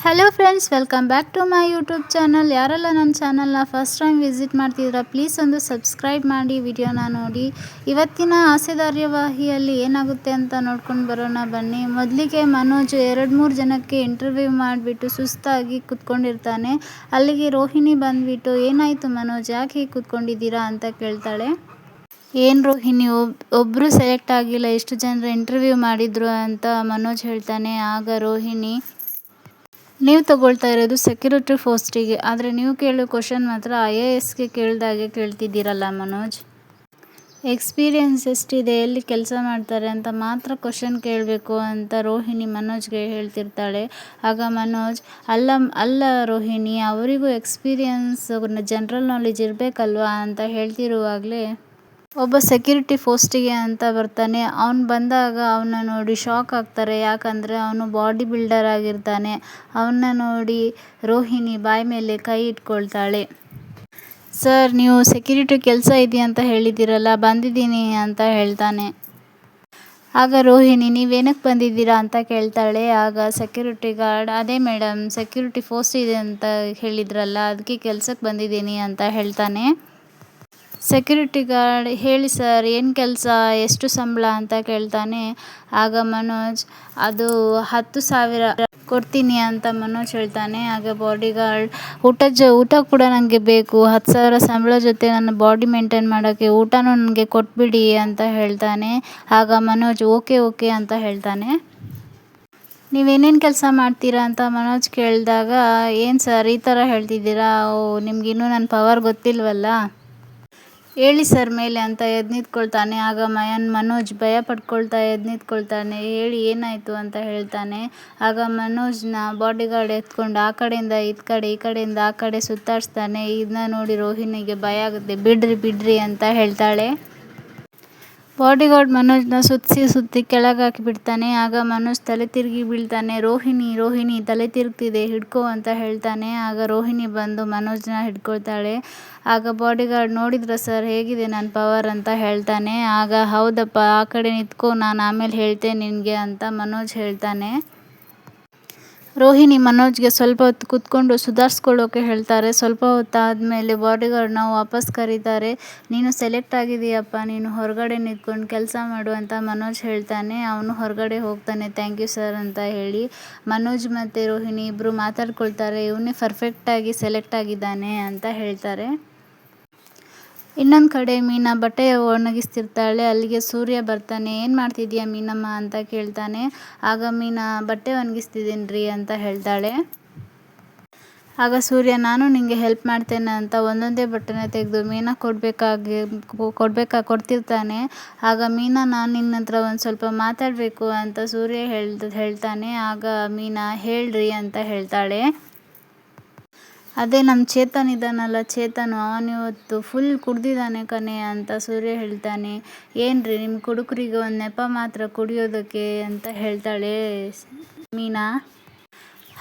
Hello friends, welcome back to my YouTube channel. ಯಾರೆಲ್ಲ ನನ್ನ ಚಾನಲ್ನ ಫಸ್ಟ್ ಟೈಮ್ ವಿಸಿಟ್ ಮಾಡ್ತಿದ್ದೀರಾ ಪ್ಲೀಸ್ ಒಂದು ಸಬ್ಸ್ಕ್ರೈಬ್ ಮಾಡಿ ವಿಡಿಯೋನ ನೋಡಿ. ಇವತ್ತಿನ ಆಸೆ ಧಾರಾವಾಹಿಯಲ್ಲಿ ಏನಾಗುತ್ತೆ ಅಂತ ನೋಡ್ಕೊಂಡು ಬರೋಣ ಬನ್ನಿ. ಮೊದಲಿಗೆ ಮನೋಜ್ 2-3 ಜನಕ್ಕೆ ಇಂಟರ್ವ್ಯೂ ಮಾಡಿಬಿಟ್ಟು ಸುಸ್ತಾಗಿ ಕೂತ್ಕೊಂಡಿರ್ತಾನೆ. ಅಲ್ಲಿಗೆ ರೋಹಿಣಿ ಬಂದುಬಿಟ್ಟು ಏನಾಯಿತು ಮನೋಜ್, ಯಾಕೆ ಹೀಗೆ ಕೂತ್ಕೊಂಡಿದ್ದೀರಾ ಅಂತ ಕೇಳ್ತಾಳೆ. ಏನು ರೋಹಿಣಿ, ಒಬ್ಬರು ಸೆಲೆಕ್ಟ್ ಆಗಿಲ್ಲ, ಎಷ್ಟು ಜನರ ಇಂಟರ್ವ್ಯೂ ಮಾಡಿದ್ರು ಅಂತ ಮನೋಜ್ ಹೇಳ್ತಾನೆ. ಆಗ ರೋಹಿಣಿ, ನೀವು ತಗೊಳ್ತಾ ಇರೋದು ಸೆಕ್ಯೂರಿಟಿ ಪೋಸ್ಟಿಗೆ, ಆದರೆ ನೀವು ಕೇಳೋ ಕ್ವಶನ್ ಮಾತ್ರ IASಗೆ ಕೇಳಿದಾಗೆ ಕೇಳ್ತಿದ್ದೀರಲ್ಲ ಮನೋಜ್. ಎಕ್ಸ್ಪೀರಿಯನ್ಸ್ ಎಷ್ಟಿದೆ, ಎಲ್ಲಿ ಕೆಲಸ ಮಾಡ್ತಾರೆ ಅಂತ ಮಾತ್ರ ಕ್ವಶನ್ ಕೇಳಬೇಕು ಅಂತ ರೋಹಿಣಿ ಮನೋಜ್ಗೆ ಹೇಳ್ತಿರ್ತಾಳೆ. ಆಗ ಮನೋಜ್, ಅಲ್ಲ ರೋಹಿಣಿ, ಅವರಿಗೂ ಎಕ್ಸ್ಪೀರಿಯನ್ಸ್ ಜನರಲ್ ನಾಲೆಜ್ ಇರಬೇಕಲ್ವಾ ಅಂತ ಹೇಳ್ತಿರುವಾಗಲೇ ಒಬ್ಬ ಸೆಕ್ಯೂರಿಟಿ ಪೋಸ್ಟಿಗೆ ಅಂತ ಬರ್ತಾನೆ. ಅವನು ಬಂದಾಗ ಅವನ್ನ ನೋಡಿ ಶಾಕ್ ಆಗ್ತಾರೆ, ಯಾಕಂದರೆ ಅವನು ಬಾಡಿ ಬಿಲ್ಡರ್ ಆಗಿರ್ತಾನೆ. ಅವನ್ನ ನೋಡಿ ರೋಹಿಣಿ ಬಾಯಿ ಮೇಲೆ ಕೈ ಇಟ್ಕೊಳ್ತಾಳೆ. ಸರ್, ನೀವು ಸೆಕ್ಯೂರಿಟಿ ಕೆಲಸ ಇದೆಯಂತ ಹೇಳಿದ್ದೀರಲ್ಲ, ಬಂದಿದ್ದೀನಿ ಅಂತ ಹೇಳ್ತಾನೆ. ಆಗ ರೋಹಿಣಿ, ನೀವೇನಕ್ಕೆ ಬಂದಿದ್ದೀರಾ ಅಂತ ಕೇಳ್ತಾಳೆ. ಆಗ ಸೆಕ್ಯೂರಿಟಿ ಗಾರ್ಡ್, ಅದೇ ಮೇಡಮ್, ಸೆಕ್ಯೂರಿಟಿ ಪೋಸ್ಟ್ ಇದೆ ಅಂತ ಹೇಳಿದ್ರಲ್ಲ, ಅದಕ್ಕೆ ಕೆಲಸಕ್ಕೆ ಬಂದಿದ್ದೀನಿ ಅಂತ ಹೇಳ್ತಾನೆ. ಸೆಕ್ಯೂರಿಟಿ ಗಾರ್ಡ್, ಹೇಳಿ ಸರ್, ಏನು ಕೆಲಸ, ಎಷ್ಟು ಸಂಬಳ ಅಂತ ಕೇಳ್ತಾನೆ. ಆಗ ಮನೋಜ್, ಅದು 10,000 ಕೊಡ್ತೀನಿ ಅಂತ ಮನೋಜ್ ಹೇಳ್ತಾನೆ. ಆಗ ಬಾಡಿ ಗಾರ್ಡ್, ಊಟ ಕೂಡ ನನಗೆ ಬೇಕು, 10,000 ಸಂಬಳ ಜೊತೆ ನನ್ನ ಬಾಡಿ ಮೇಂಟೈನ್ ಮಾಡೋಕ್ಕೆ ಊಟನೂ ನನಗೆ ಕೊಟ್ಬಿಡಿ ಅಂತ ಹೇಳ್ತಾನೆ. ಆಗ ಮನೋಜ್ ಓಕೆ ಅಂತ ಹೇಳ್ತಾನೆ. ನೀವೇನೇನು ಕೆಲಸ ಮಾಡ್ತೀರಾ ಅಂತ ಮನೋಜ್ ಕೇಳಿದಾಗ, ಏನು ಸರ್ ಈ ಥರ ಹೇಳ್ತಿದ್ದೀರಾ, ನಿಮಗಿನ್ನೂ ನನ್ನ ಪವರ್ ಗೊತ್ತಿಲ್ವಲ್ಲ, ಹೇಳಿ ಸರ್ ಮೇಲೆ ಅಂತ ಎದ್ದು ನಿಂತ್ಕೊಳ್ತಾನೆ. ಆಗ ಮನೋಜ್ ಭಯ ಪಡ್ಕೊಳ್ತಾ ಎದ್ದು ನಿಂತ್ಕೊಳ್ತಾನೆ. ಹೇಳಿ ಏನಾಯಿತು ಅಂತ ಹೇಳ್ತಾನೆ. ಆಗ ಮನೋಜ್ನ ಬಾಡಿಗಾರ್ಡ್ ಎತ್ಕೊಂಡು ಆ ಕಡೆಯಿಂದ ಈ ಕಡೆ, ಈ ಕಡೆಯಿಂದ ಆ ಕಡೆ ಸುತ್ತಾಡಿಸ್ತಾನೆ. ಇದನ್ನ ನೋಡಿ ರೋಹಿಣಿಗೆ ಭಯ ಆಗುತ್ತೆ. ಬಿಡ್ರಿ ಅಂತ ಹೇಳ್ತಾಳೆ. ಬಾಡಿಗಾರ್ಡ್ ಮನೋಜ್ನ ಸುತ್ತಿ ಕೆಳಗೆ ಹಾಕಿಬಿಡ್ತಾನೆ. ಆಗ ಮನೋಜ್ ತಲೆ ತಿರುಗಿ ಬೀಳ್ತಾನೆ. ರೋಹಿಣಿ ತಲೆ ತಿರುಗ್ತಿದೆ, ಹಿಡ್ಕೋ ಅಂತ ಹೇಳ್ತಾನೆ. ಆಗ ರೋಹಿಣಿ ಬಂದು ಮನೋಜ್ನ ಹಿಡ್ಕೊಳ್ತಾಳೆ. ಆಗ ಬಾಡಿಗಾರ್ಡ್, ನೋಡಿದ್ರ ಸರ್ ಹೇಗಿದೆ ನನ್ನ ಪವರ್ ಅಂತ ಹೇಳ್ತಾನೆ. ಆಗ ಹೌದಪ್ಪ, ಆ ಕಡೆ ನಿಂತ್ಕೋ, ನಾನು ಆಮೇಲೆ ಹೇಳ್ತೇನೆ ನಿನಗೆ ಅಂತ ಮನೋಜ್ ಹೇಳ್ತಾನೆ. ರೋಹಿಣಿ ಮನೋಜ್ಗೆ ಸ್ವಲ್ಪ ಹೊತ್ತು ಕೂತ್ಕೊಂಡು ಸುಧಾರಿಸ್ಕೊಳ್ಳೋಕೆ ಹೇಳ್ತಾರೆ. ಸ್ವಲ್ಪ ಹೊತ್ತಾದಮೇಲೆ ಬಾಡಿಗಾರ್ಡ್ನ ವಾಪಸ್ ಕರೀತಾರೆ. ನೀನು ಸೆಲೆಕ್ಟ್ ಆಗಿದೆಯಪ್ಪ, ನೀನು ಹೊರಗಡೆ ನಿಂತ್ಕೊಂಡು ಕೆಲಸ ಮಾಡು ಅಂತ ಮನೋಜ್ ಹೇಳ್ತಾನೆ. ಅವನು ಹೊರಗಡೆ ಹೋಗ್ತಾನೆ. ಥ್ಯಾಂಕ್ ಯು ಸರ್ ಅಂತ ಹೇಳಿ ಮನೋಜ್ ಮತ್ತು ರೋಹಿಣಿ ಇಬ್ಬರು ಮಾತಾಡ್ಕೊಳ್ತಾರೆ. ಇವನೇ ಪರ್ಫೆಕ್ಟಾಗಿ ಸೆಲೆಕ್ಟ್ ಆಗಿದ್ದಾನೆ ಅಂತ ಹೇಳ್ತಾರೆ. ಇನ್ನೊಂದು ಕಡೆ ಮೀನಾ ಬಟ್ಟೆ ಒಣಗಿಸ್ತಿರ್ತಾಳೆ. ಅಲ್ಲಿಗೆ ಸೂರ್ಯ ಬರ್ತಾನೆ. ಏನು ಮಾಡ್ತಿದ್ದೀಯಾ ಮೀನಮ್ಮ ಅಂತ ಕೇಳ್ತಾನೆ. ಆಗ ಮೀನಾ, ಬಟ್ಟೆ ಒಣಗಿಸ್ತಿದ್ದೀನಿ ರೀ ಅಂತ ಹೇಳ್ತಾಳೆ. ಆಗ ಸೂರ್ಯ, ನಾನು ನಿನಗೆ ಹೆಲ್ಪ್ ಮಾಡ್ತೇನೆ ಅಂತ ಒಂದೊಂದೇ ಬಟ್ಟೆನ ತೆಗೆದು ಮೀನಾ ಕೊಡ್ತಿರ್ತಾನೆ. ಆಗ ಮೀನಾ, ನಾನು ನಿನ್ನ ಹತ್ರ ಒಂದು ಸ್ವಲ್ಪ ಮಾತಾಡಬೇಕು ಅಂತ ಸೂರ್ಯ ಹೇಳ್ತಾನೆ. ಆಗ ಮೀನಾ, ಹೇಳ್ರಿ ಅಂತ ಹೇಳ್ತಾಳೆ. ಅದೇ ನಮ್ಮ ಚೇತನ್ ಇದ್ದಾನಲ್ಲ, ಅವನಿವತ್ತು ಫುಲ್ ಕುಡ್ದಿದ್ದಾನೆ ಕಣೆ ಅಂತ ಸೂರ್ಯ ಹೇಳ್ತಾನೆ. ಏನ್ರಿ, ನಿಮ್ಮ ಕುಡುಕರಿಗೆ ಒಂದು ನೆಪ ಮಾತ್ರ ಕುಡಿಯೋದಕ್ಕೆ ಅಂತ ಹೇಳ್ತಾಳೆ ಮೀನಾ.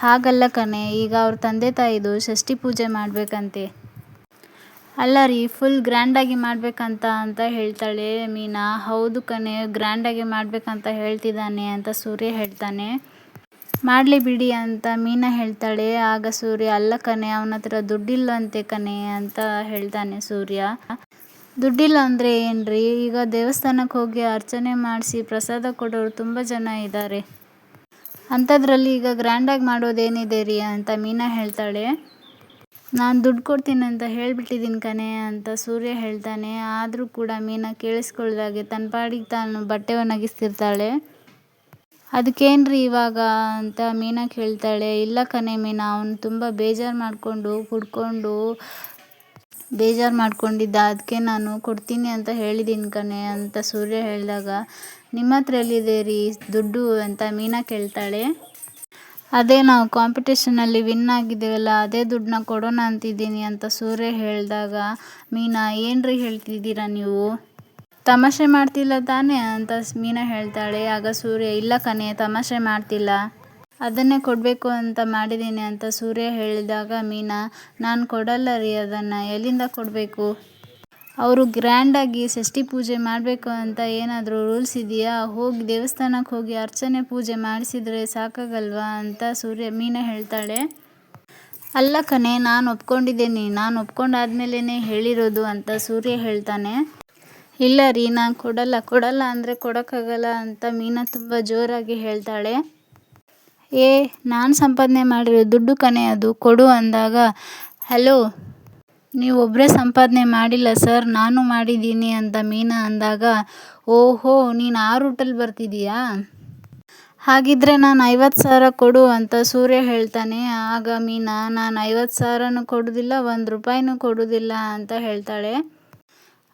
ಹಾಗಲ್ಲ ಕಣೆ, ಈಗ ಅವ್ರ ತಂದೆ ತಾಯಿದು ಷಷ್ಠಿ ಪೂಜೆ ಮಾಡಬೇಕಂತೆ. ಅಲ್ಲ ರೀ, ಫುಲ್ ಗ್ರ್ಯಾಂಡಾಗಿ ಮಾಡಬೇಕಂತ ಹೇಳ್ತಾಳೆ ಮೀನಾ. ಹೌದು ಕಣೆ, ಗ್ರ್ಯಾಂಡಾಗಿ ಮಾಡಬೇಕಂತ ಹೇಳ್ತಿದ್ದಾನೆ ಅಂತ ಸೂರ್ಯ ಹೇಳ್ತಾನೆ. ಮಾಡಲಿ ಬಿಡಿ ಅಂತ ಮೀನಾ ಹೇಳ್ತಾಳೆ. ಆಗ ಸೂರ್ಯ, ಅಲ್ಲ ಕಣೆ, ಅವನ ಹತ್ರ ದುಡ್ಡಿಲ್ಲಂತೆ ಕಣೆ ಅಂತ ಹೇಳ್ತಾನೆ ಸೂರ್ಯ. ದುಡ್ಡಿಲ್ಲ ಅಂದರೆ ಏನ್ರಿ, ಈಗ ದೇವಸ್ಥಾನಕ್ಕೆ ಹೋಗಿ ಅರ್ಚನೆ ಮಾಡಿಸಿ ಪ್ರಸಾದ ಕೊಡೋರು ತುಂಬ ಜನ ಇದ್ದಾರೆ, ಅಂಥದ್ರಲ್ಲಿ ಈಗ ಗ್ರ್ಯಾಂಡಾಗಿ ಮಾಡೋದೇನಿದೆ ರೀ ಅಂತ ಮೀನಾ ಹೇಳ್ತಾಳೆ. ನಾನು ದುಡ್ಡು ಕೊಡ್ತೀನಿ ಅಂತ ಹೇಳಿಬಿಟ್ಟಿದ್ದೀನಿ ಕಣೆ ಅಂತ ಸೂರ್ಯ ಹೇಳ್ತಾನೆ. ಆದರೂ ಕೂಡ ಮೀನಾ ಕೇಳಿಸ್ಕೊಳ್ದಾಗೆ ತನ್ನ ಪಾಡಿಗೆ ತಾನು ಬಟ್ಟೆ ಒಣಗಿಸ್ತಿರ್ತಾಳೆ. ಅದಕ್ಕೇನ್ರಿ ಇವಾಗ ಅಂತ ಮೀನಾ ಕೇಳ್ತಾಳೆ. ಇಲ್ಲ ಕಣೆ ಮೀನಾ, ಅವನು ತುಂಬ ಕುಡ್ಕೊಂಡು ಬೇಜಾರು ಮಾಡ್ಕೊಂಡಿದ್ದ, ಅದಕ್ಕೆ ನಾನು ಕೊಡ್ತೀನಿ ಅಂತ ಹೇಳಿದ್ದೀನಿ ಕಣೆ ಅಂತ ಸೂರ್ಯ ಹೇಳಿದಾಗ, ನಿಮ್ಮ ಹತ್ರ ಎಲ್ಲಿದೆ ರೀ ದುಡ್ಡು ಅಂತ ಮೀನಾ ಕೇಳ್ತಾಳೆ. ಅದೇ ನಾವು ಕಾಂಪಿಟೇಷನಲ್ಲಿ ವಿನ್ ಆಗಿದ್ದೇವಲ್ಲ, ಅದೇ ದುಡ್ಡನ್ನ ಕೊಡೋಣ ಅಂತಿದ್ದೀನಿ ಅಂತ ಸೂರ್ಯ ಹೇಳಿದಾಗ, ಮೀನಾ, ಏನ್ರಿ ಹೇಳ್ತಿದ್ದೀರಾ ನೀವು, ತಮಾಷೆ ಮಾಡ್ತಿಲ್ಲ ತಾನೇ ಅಂತ ಮೀನಾ ಹೇಳ್ತಾಳೆ. ಆಗ ಸೂರ್ಯ, ಇಲ್ಲ ಕಣೆ, ತಮಾಷೆ ಮಾಡ್ತಿಲ್ಲ, ಅದನ್ನೇ ಕೊಡಬೇಕು ಅಂತ ಮಾಡಿದ್ದೀನಿ ಅಂತ ಸೂರ್ಯ ಹೇಳಿದಾಗ ಮೀನಾ, ನಾನು ಕೊಡಲ್ಲ ರೀ ಅದನ್ನು, ಎಲ್ಲಿಂದ ಕೊಡಬೇಕು, ಅವರು ಗ್ರ್ಯಾಂಡಾಗಿ ಷಷ್ಠಿ ಪೂಜೆ ಮಾಡಬೇಕು ಅಂತ ಏನಾದರೂ ರೂಲ್ಸ್ ಇದೆಯಾ? ಹೋಗಿ ದೇವಸ್ಥಾನಕ್ಕೆ ಹೋಗಿ ಅರ್ಚನೆ ಪೂಜೆ ಮಾಡಿಸಿದ್ರೆ ಸಾಕಾಗಲ್ವಾ ಅಂತ ಮೀನಾ ಹೇಳ್ತಾಳೆ. ಅಲ್ಲ ಕಣೆ, ನಾನು ಒಪ್ಕೊಂಡಿದ್ದೀನಿ, ನಾನು ಒಪ್ಕೊಂಡಾದ್ಮೇಲೆ ಹೇಳಿರೋದು ಅಂತ ಸೂರ್ಯ ಹೇಳ್ತಾನೆ. ಇಲ್ಲ ರೀ, ನಾನು ಕೊಡಲ್ಲ ಅಂದರೆ ಕೊಡೋಕ್ಕಾಗಲ್ಲ ಅಂತ ಮೀನಾ ತುಂಬ ಜೋರಾಗಿ ಹೇಳ್ತಾಳೆ. ನಾನು ಸಂಪಾದನೆ ಮಾಡಿರೋ ದುಡ್ಡು ಕಣೆ ಅದು, ಕೊಡು ಅಂದಾಗ, ಹಲೋ, ನೀವು ಒಬ್ಬರೇ ಸಂಪಾದನೆ ಮಾಡಿಲ್ಲ ಸರ್, ನಾನು ಮಾಡಿದ್ದೀನಿ ಅಂತ ಮೀನಾ ಅಂದಾಗ, ಓಹೋ, ನೀನು ಆ ರೂಟಲ್ಲಿ ಬರ್ತಿದೀಯಾ? ಹಾಗಿದ್ರೆ ನಾನು 50,000 ಕೊಡು ಅಂತ ಸೂರ್ಯ ಹೇಳ್ತಾನೆ. ಆಗ ಮೀನಾ, ನಾನು 50,000ನೂ ಕೊಡೋದಿಲ್ಲ, 1 ರೂಪಾಯಿನೂ ಕೊಡೋದಿಲ್ಲ ಅಂತ ಹೇಳ್ತಾಳೆ.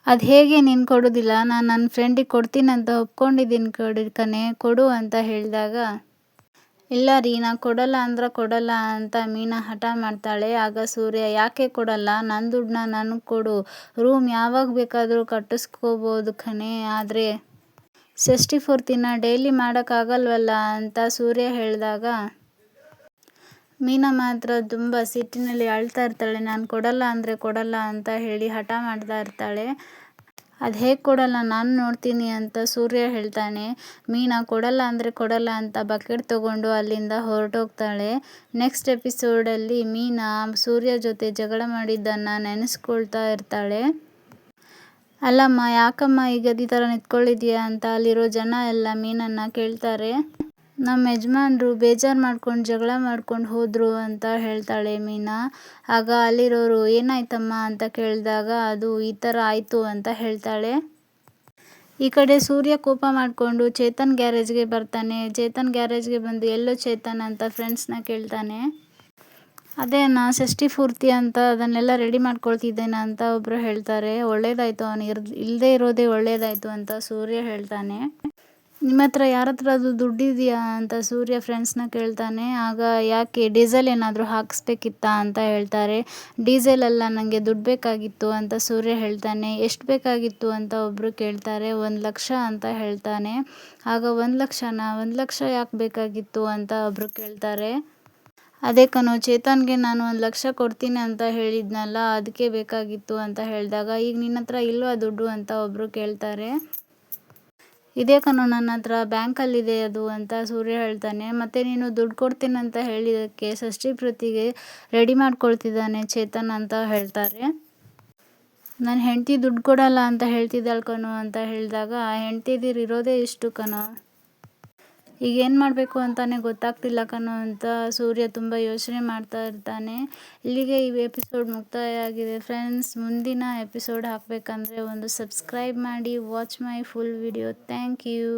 ಅದು ಹೇಗೆ ನೀನು ಕೊಡೋದಿಲ್ಲ? ನಾನು ನನ್ನ ಫ್ರೆಂಡಿಗೆ ಕೊಡ್ತೀನಂತ ಒಪ್ಕೊಂಡಿದ್ದೀನಿ ಕಣೆ, ಕೊಡು ಅಂತ ಹೇಳಿದಾಗ, ಇಲ್ಲ ರೀ, ನಾನು ಕೊಡಲ್ಲ ಅಂದ್ರೆ ಕೊಡಲ್ಲ ಅಂತ ಮೀನಾ ಹಠ ಮಾಡ್ತಾಳೆ. ಆಗ ಸೂರ್ಯ, ಯಾಕೆ ಕೊಡಲ್ಲ? ನನ್ನ ದುಡ್ಡನ್ನ ನನಗೆ ಕೊಡು, ರೂಮ್ ಯಾವಾಗ ಬೇಕಾದರೂ ಕಟ್ಟಿಸ್ಕೋಬೋದು ಕಣೆ, ಆದರೆ ಷಷ್ಠಿ ಪೂರ್ತಿನ ಡೈಲಿ ಮಾಡೋಕ್ಕಾಗಲ್ವಲ್ಲ ಅಂತ ಸೂರ್ಯ ಹೇಳಿದಾಗ, ಮೀನಾ ಮಾತ್ರ ತುಂಬ ಸಿಟ್ಟಿನಲ್ಲಿ ಅಳ್ತಾ ಇರ್ತಾಳೆ. ನಾನು ಕೊಡಲ್ಲ ಅಂದರೆ ಕೊಡಲ್ಲ ಅಂತ ಹೇಳಿ ಹಠ ಮಾಡ್ತಾ ಇರ್ತಾಳೆ. ಅದು ಹೇಗೆ ಕೊಡಲ್ಲ, ನಾನು ನೋಡ್ತೀನಿ ಅಂತ ಸೂರ್ಯ ಹೇಳ್ತಾನೆ. ಮೀನಾ ಕೊಡಲ್ಲ ಅಂದರೆ ಕೊಡಲ್ಲ ಅಂತ ಬಕೆಟ್ ತೊಗೊಂಡು ಅಲ್ಲಿಂದ ಹೊರಟೋಗ್ತಾಳೆ. ನೆಕ್ಸ್ಟ್ ಎಪಿಸೋಡಲ್ಲಿ ಮೀನಾ ಸೂರ್ಯ ಜೊತೆ ಜಗಳ ಮಾಡಿದ್ದನ್ನು ನೆನೆಸ್ಕೊಳ್ತಾ ಇರ್ತಾಳೆ. ಅಲ್ಲಮ್ಮ, ಯಾಕಮ್ಮ ಈಗ ಈ ಥರ ನಿಂತ್ಕೊಂಡಿದ್ಯಾ ಅಂತ ಅಲ್ಲಿರೋ ಜನ ಎಲ್ಲ ಮೀನನ್ನ ಕೇಳ್ತಾರೆ. ನಮ್ಮ ಯಜಮಾನ್ರು ಬೇಜಾರು ಮಾಡ್ಕೊಂಡು ಜಗಳ ಮಾಡ್ಕೊಂಡು ಹೋದರು ಅಂತ ಹೇಳ್ತಾಳೆ ಮೀನಾ. ಆಗ ಅಲ್ಲಿರೋರು, ಏನಾಯ್ತಮ್ಮ ಅಂತ ಕೇಳಿದಾಗ, ಅದು ಈ ಥರ ಆಯಿತು ಅಂತ ಹೇಳ್ತಾಳೆ. ಈ ಕಡೆ ಸೂರ್ಯ ಕೋಪ ಮಾಡಿಕೊಂಡು ಚೇತನ್ ಗ್ಯಾರೇಜ್ಗೆ ಬರ್ತಾನೆ. ಚೇತನ್ ಗ್ಯಾರೇಜ್ಗೆ ಬಂದು, ಎಲ್ಲೋ ಚೇತನ್ ಅಂತ ಫ್ರೆಂಡ್ಸ್ನ ಕೇಳ್ತಾನೆ. ಅದೇನಾ ಷಷ್ಠಿ ಪೂರ್ತಿ ಅಂತ ಅದನ್ನೆಲ್ಲ ರೆಡಿ ಮಾಡ್ಕೊಳ್ತಿದ್ದೇನೆ ಅಂತ ಒಬ್ಬರು ಹೇಳ್ತಾರೆ. ಒಳ್ಳೇದಾಯಿತು, ಅವನು ಇಲ್ಲದೆ ಇರೋದೇ ಒಳ್ಳೇದಾಯಿತು ಅಂತ ಸೂರ್ಯ ಹೇಳ್ತಾನೆ. ನಿಮ್ಮ ಹತ್ರ ಯಾರ ಹತ್ರ ಅದು ದುಡ್ಡಿದೆಯಾ ಅಂತ ಸೂರ್ಯ ಫ್ರೆಂಡ್ಸ್ನ ಕೇಳ್ತಾನೆ. ಆಗ, ಯಾಕೆ ಡೀಸೆಲ್ ಏನಾದರೂ ಹಾಕಿಸ್ಬೇಕಿತ್ತಾ ಅಂತ ಹೇಳ್ತಾರೆ. ಡೀಸೆಲ್ ಅಲ್ಲ, ನನಗೆ ದುಡ್ಡು ಬೇಕಾಗಿತ್ತು ಅಂತ ಸೂರ್ಯ ಹೇಳ್ತಾನೆ. ಎಷ್ಟು ಬೇಕಾಗಿತ್ತು ಅಂತ ಒಬ್ಬರು ಕೇಳ್ತಾರೆ. 1,00,000 ಅಂತ ಹೇಳ್ತಾನೆ. ಆಗ 1,00,000ನಾ? 1,00,000 ಯಾಕೆ ಬೇಕಾಗಿತ್ತು ಅಂತ ಒಬ್ಬರು ಕೇಳ್ತಾರೆ. ಅದೇ ಕಣೋ, ಚೇತನ್ಗೆ ನಾನು 1,00,000 ಕೊಡ್ತೀನಿ ಅಂತ ಹೇಳಿದ್ನಲ್ಲ, ಅದಕ್ಕೆ ಬೇಕಾಗಿತ್ತು ಅಂತ ಹೇಳಿದಾಗ, ಈಗ ನಿನ್ನ ಹತ್ರ ಇಲ್ವಾ ದುಡ್ಡು ಅಂತ ಒಬ್ಬರು ಕೇಳ್ತಾರೆ. ಇದೇ ಕಣೋ, ನನ್ನ ಹತ್ರ ಬ್ಯಾಂಕಲ್ಲಿದೆ ಅದು ಅಂತ ಸೂರ್ಯ ಹೇಳ್ತಾನೆ. ಮತ್ತೆ ನೀನು ದುಡ್ಡು ಕೊಡ್ತೀನಂತ ಹೇಳಿದ್ದಕ್ಕೆ ಷಷ್ಠಿ ಪೂರ್ತಿಗೆ ರೆಡಿ ಮಾಡ್ಕೊಳ್ತಿದ್ದಾನೆ ಚೇತನ್ ಅಂತ ಹೇಳ್ತಾರೆ. ನನ್ನ ಹೆಂಡತಿ ದುಡ್ಡು ಕೊಡಲ್ಲ ಅಂತ ಹೇಳ್ತಿದ್ದಾಳೆ ಕಣೋ ಅಂತ ಹೇಳಿದಾಗ, ಹೆಂಡ್ತಿದಿರು ಇರೋದೇ ಇಷ್ಟು ಕಣೋ, ಈಗ ಏನು ಮಾಡಬೇಕು ಅಂತಲೇ ಗೊತ್ತಾಗ್ತಿಲ್ಲ ಕಣೋ ಅಂತ ಸೂರ್ಯ ತುಂಬ ಯೋಚನೆ ಮಾಡ್ತಾ ಇರ್ತಾನೆ. ಇಲ್ಲಿಗೆ ಈ ಎಪಿಸೋಡ್ ಮುಕ್ತಾಯ ಆಗಿದೆ ಫ್ರೆಂಡ್ಸ್. ಮುಂದಿನ ಎಪಿಸೋಡ್ ಹಾಕಬೇಕಂದ್ರೆ ಒಂದು ಸಬ್ಸ್ಕ್ರೈಬ್ ಮಾಡಿ, watch my full video. Thank you.